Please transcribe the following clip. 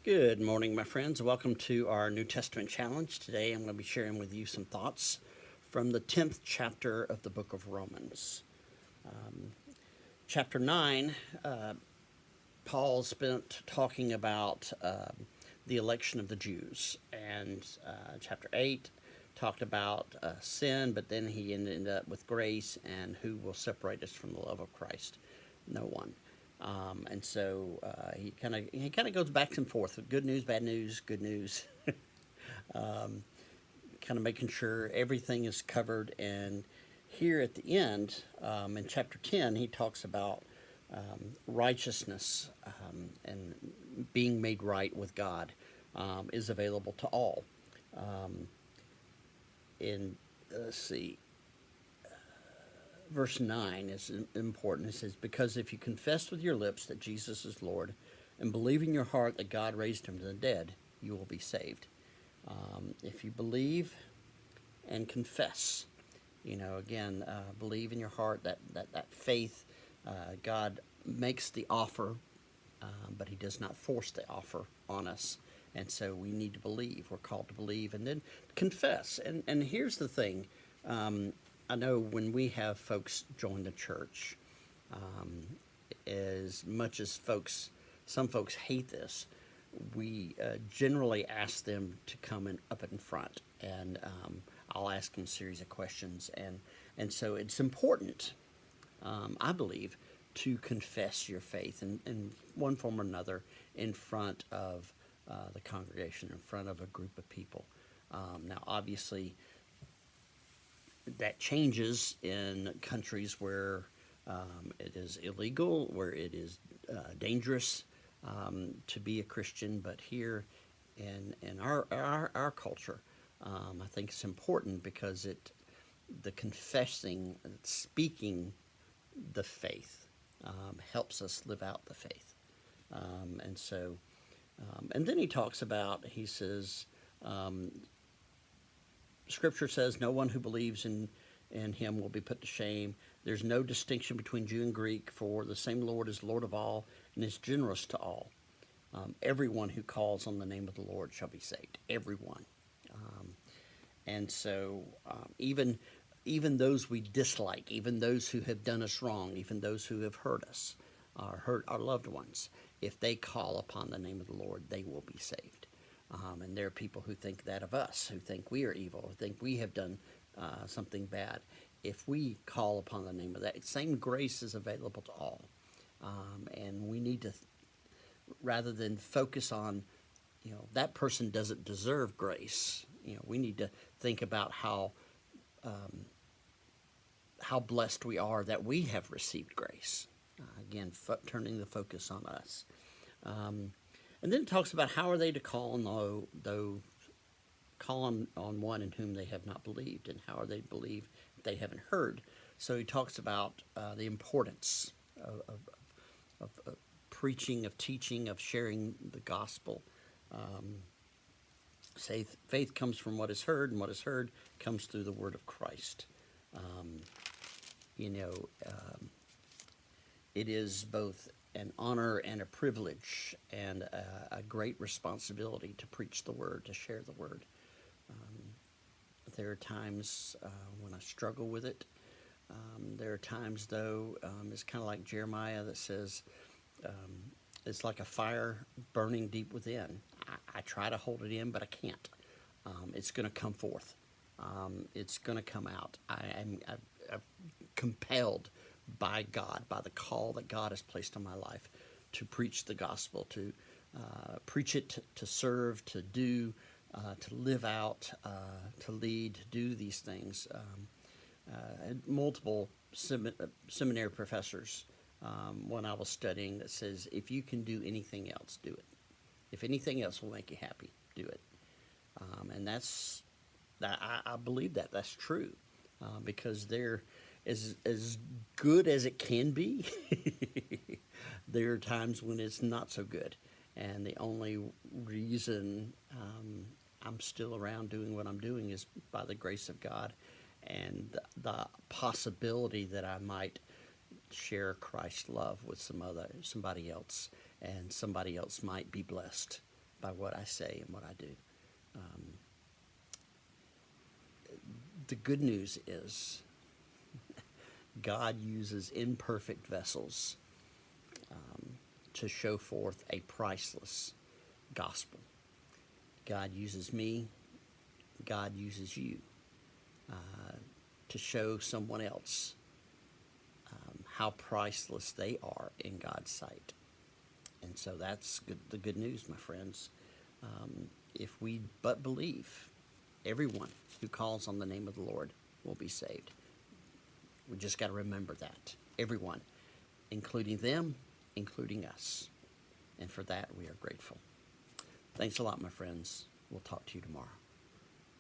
Good morning, my friends. Welcome to our New Testament challenge. Today I'm going to be sharing with you some thoughts from the 10th chapter of the book of Romans. Chapter 9, Paul spent talking about the election of the Jews, and chapter 8 talked about sin, but then he ended up with grace and who will separate us from the love of Christ. No one. And so he kind of goes back and forth with good news, bad news, good news, kind of making sure everything is covered. And here at the end, in chapter 10, he talks about righteousness and being made right with God is available to all. Let's see. Verse 9 is important. It says, "Because if you confess with your lips that Jesus is Lord and believe in your heart that God raised him from the dead, you will be saved." If you believe and confess, again, believe in your heart that faith, God makes the offer, but he does not force the offer on us. And so we need to believe. We're called to believe and then confess. And here's the thing. I know when we have folks join the church, as much as some folks hate this, we generally ask them to come up in front, and I'll ask them a series of questions, and so it's important, I believe, to confess your faith in one form or another in front of the congregation, in front of a group of people. Now, obviously, that changes in countries where it is illegal, where it is dangerous to be a Christian. But here in our culture, I think it's important because the confessing, speaking the faith helps us live out the faith. And then he says, Scripture says no one who believes in him will be put to shame. There's no distinction between Jew and Greek, for the same Lord is Lord of all and is generous to all. Everyone who calls on the name of the Lord shall be saved. Everyone. And so even those we dislike, even those who have done us wrong, even those who have hurt us, or hurt our loved ones, if they call upon the name of the Lord, they will be saved. And there are people who think that of us, who think we are evil, who think we have done something bad. If we call upon the name of that, same grace is available to all. And we need to, rather than focus on, that person doesn't deserve grace, we need to think about how blessed we are that we have received grace. Again, turning the focus on us. And then it talks about how are they to call on one in whom they have not believed, and how are they to believe if they haven't heard. So he talks about the importance of preaching, of teaching, of sharing the gospel. Faith comes from what is heard, and what is heard comes through the word of Christ. It is both an honor and a privilege and a great responsibility to preach the word, to share the word. There are times when I struggle with it. There are times, though, it's kind of like Jeremiah that says, it's like a fire burning deep within. I try to hold it in, but I can't. It's going to come forth. It's going to come out. I'm compelled by God, by the call that God has placed on my life to preach the gospel, to preach it, to serve, to do, to live out, to lead, to do these things. Multiple seminary professors, when I was studying, that says, if you can do anything else, do it. If anything else will make you happy, do it. And I believe that's true, because there, as good as it can be, there are times when it's not so good. And the only reason I'm still around doing what I'm doing is by the grace of God and the possibility that I might share Christ's love with somebody else, and somebody else might be blessed by what I say and what I do. The good news is God uses imperfect vessels to show forth a priceless gospel. God uses me. God uses you to show someone else how priceless they are in God's sight. And so that's the good news, my friends. If we but believe, everyone who calls on the name of the Lord will be saved. We just got to remember that. Everyone, including them, including us. And for that, we are grateful. Thanks a lot, my friends. We'll talk to you tomorrow.